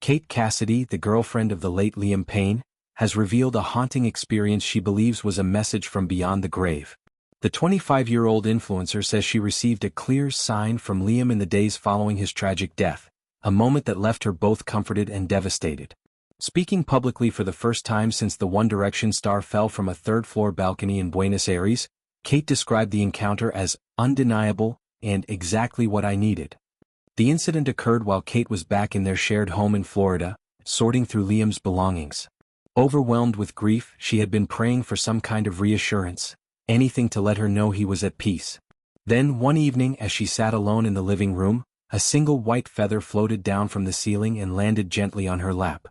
Kate Cassidy, the girlfriend of the late Liam Payne, has revealed a haunting experience she believes was a message from beyond the grave. The 25-year-old influencer says she received a clear sign from Liam in the days following his tragic death, a moment that left her both comforted and devastated. Speaking publicly for the first time since the One Direction star fell from a third-floor balcony in Buenos Aires, Kate described the encounter as undeniable and exactly what I needed. The incident occurred while Kate was back in their shared home in Florida, sorting through Liam's belongings. Overwhelmed with grief, she had been praying for some kind of reassurance, anything to let her know he was at peace. Then, one evening as she sat alone in the living room, a single white feather floated down from the ceiling and landed gently on her lap.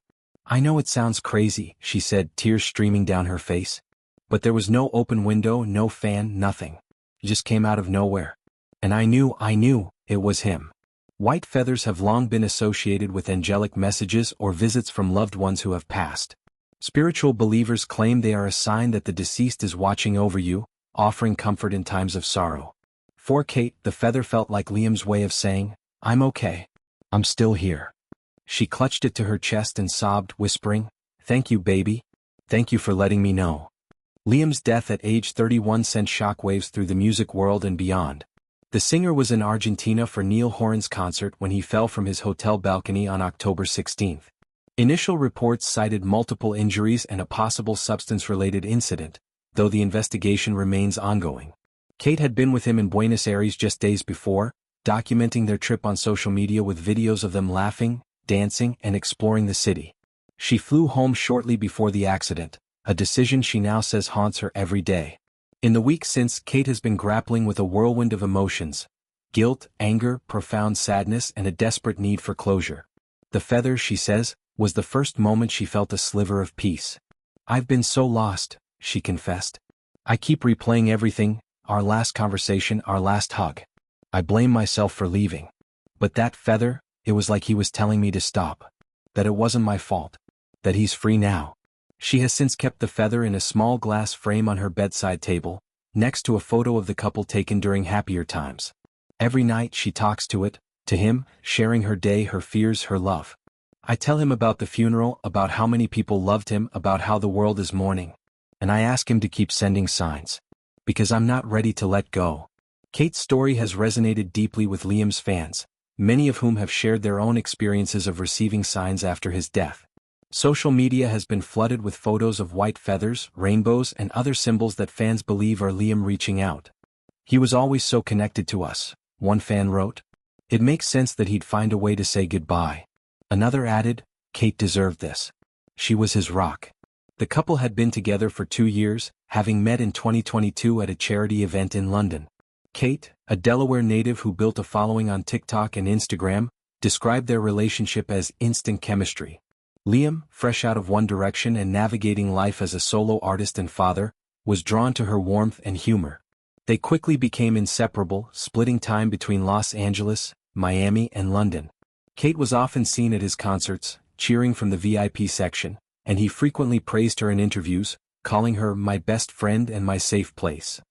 "I know it sounds crazy," she said, tears streaming down her face. "But there was no open window, no fan, nothing. It just came out of nowhere. And I knew it was him." White feathers have long been associated with angelic messages or visits from loved ones who have passed. Spiritual believers claim they are a sign that the deceased is watching over you, offering comfort in times of sorrow. For Kate, the feather felt like Liam's way of saying, "I'm okay. I'm still here." She clutched it to her chest and sobbed, whispering, "Thank you, baby. Thank you for letting me know." Liam's death at age 31 sent shockwaves through the music world and beyond. The singer was in Argentina for Neil Horan's concert when he fell from his hotel balcony on October 16. Initial reports cited multiple injuries and a possible substance-related incident, though the investigation remains ongoing. Kate had been with him in Buenos Aires just days before, documenting their trip on social media with videos of them laughing, dancing, and exploring the city. She flew home shortly before the accident, a decision she now says haunts her every day. In the weeks since, Kate has been grappling with a whirlwind of emotions: guilt, anger, profound sadness, and a desperate need for closure. The feather, she says, was the first moment she felt a sliver of peace. "I've been so lost," she confessed. "I keep replaying everything, our last conversation, our last hug. I blame myself for leaving. But that feather, it was like he was telling me to stop. That it wasn't my fault. That he's free now." She has since kept the feather in a small glass frame on her bedside table, next to a photo of the couple taken during happier times. Every night she talks to him, sharing her day, her fears, her love. "I tell him about the funeral, about how many people loved him, about how the world is mourning. And I ask him to keep sending signs. Because I'm not ready to let go." Kate's story has resonated deeply with Liam's fans, many of whom have shared their own experiences of receiving signs after his death. Social media has been flooded with photos of white feathers, rainbows, and other symbols that fans believe are Liam reaching out. "He was always so connected to us," one fan wrote. "It makes sense that he'd find a way to say goodbye." Another added, "Kate deserved this. She was his rock." The couple had been together for 2 years, having met in 2022 at a charity event in London. Kate, a Delaware native who built a following on TikTok and Instagram, described their relationship as instant chemistry. Liam, fresh out of One Direction and navigating life as a solo artist and father, was drawn to her warmth and humor. They quickly became inseparable, splitting time between Los Angeles, Miami, and London. Kate was often seen at his concerts, cheering from the VIP section, and he frequently praised her in interviews, calling her "my best friend and my safe place."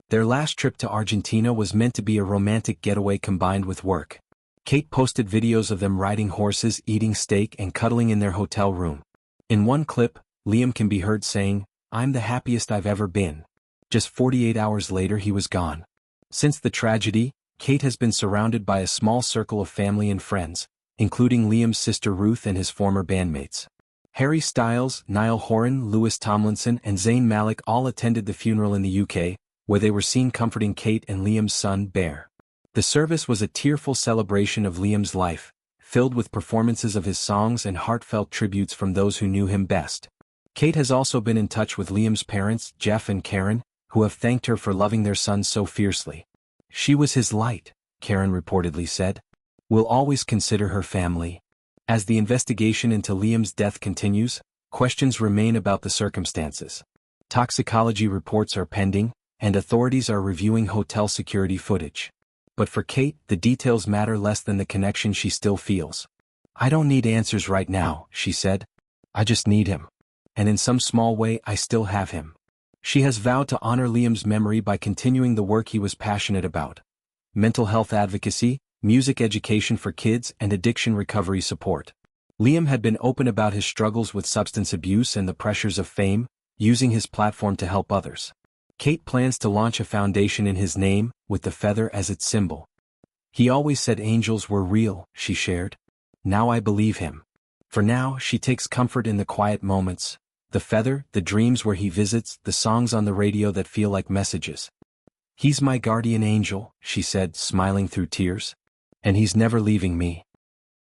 Their last trip to Argentina was meant to be a romantic getaway combined with work. Kate posted videos of them riding horses, eating steak, and cuddling in their hotel room. In one clip, Liam can be heard saying, "I'm the happiest I've ever been." Just 48 hours later he was gone. Since the tragedy, Kate has been surrounded by a small circle of family and friends, including Liam's sister Ruth and his former bandmates. Harry Styles, Niall Horan, Lewis Tomlinson, and Zayn Malik all attended the funeral in the UK, where they were seen comforting Kate and Liam's son, Bear. The service was a tearful celebration of Liam's life, filled with performances of his songs and heartfelt tributes from those who knew him best. Kate has also been in touch with Liam's parents, Jeff and Karen, who have thanked her for loving their son so fiercely. "She was his light," Karen reportedly said. "We'll always consider her family." As the investigation into Liam's death continues, questions remain about the circumstances. Toxicology reports are pending, and authorities are reviewing hotel security footage. But for Kate, the details matter less than the connection she still feels. "I don't need answers right now," she said. "I just need him. And in some small way I still have him." She has vowed to honor Liam's memory by continuing the work he was passionate about: mental health advocacy, music education for kids, and addiction recovery support. Liam had been open about his struggles with substance abuse and the pressures of fame, using his platform to help others. Kate plans to launch a foundation in his name, with the feather as its symbol. He always said angels were real, she shared. Now I believe him. For now, she takes comfort in the quiet moments, the feather, the dreams where he visits, the songs on the radio that feel like messages. He's my guardian angel, she said, smiling through tears. And he's never leaving me.